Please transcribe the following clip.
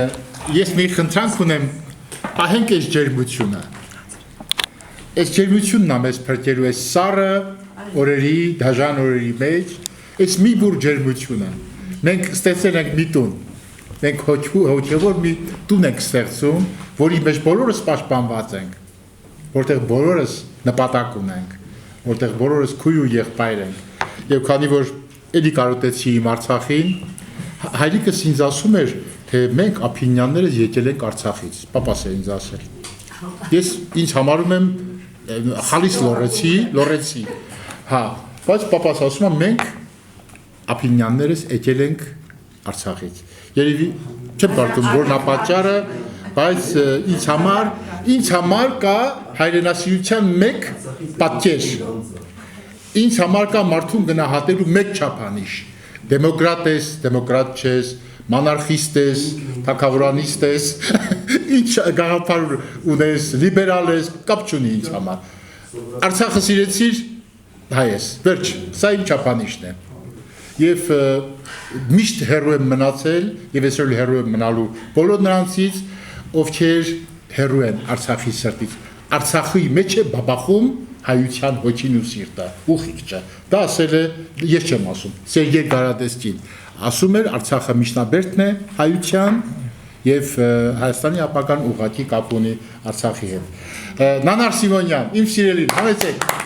Ես մի խնդրանք ունեմ, պահենք այս ջերմությունը, այս ջերմությունն ամես պրկելու այս սարը օրերի, դաժան օրերի մեջ, այս մի բուր ջերմությունը, մենք ստեցել ենք մի տուն, մենք հոչևոր մի տուն ենք ստեղծում, որի մեջ բոլորս պաշտպանված ենք, որտեղ բոլորս նպատակ ունենք, որտեղ բոլորս քույր ու եղբայր ենք, եւ քանի որ էլի կարոտեցի իմ Արցախին, հայրիկս ինձ ասում էր, թե մենք ափինյաններս եկել ենք Արցախից, պապաս է ինձ ասել, ես ինձ համարում եմ խալիս լորեցի, հա, բայց պապաս ասում է մենք ափինյաններս եկել ենք Արցախից, երևի չեմ կարծում որն է պատճառը, բայց ինձ համար կա հայրենասիրության մեկ պատկեր, ինձ համար կա մարդուն գնահատելու մեկ չափանիշ, դեմոկրատ ես, դեմոկրատ չես, մանարխիստ ես, թագավորանիստ ես, ինչ գաղափար ունես, լիբերալ ես, կապ չունի ինձ համար, Արցախը սիրեցիր, հայ ես, վերջ, սա իմ չափանիշն է, և միշտ հեռու եմ մնացել, և այսօր հեռու եմ մնալու բոլոր նրանցից, ովքեր հեռու են Արցախի սրտից, Արցախի մեջ է բաբախում հայության հոգին ու սիրտը, ուխիղճը, դա ասել է, ես չեմ ասում, Սերգեյ Գարադեսկին, ասում էր Արցախը միջնաբերդն է հայության և Հայաստանի ապագան ուղղակի կապ ունի Արցախի հետ։ Նանար Սիմոնյան, իմ սիրելին, համեցեք։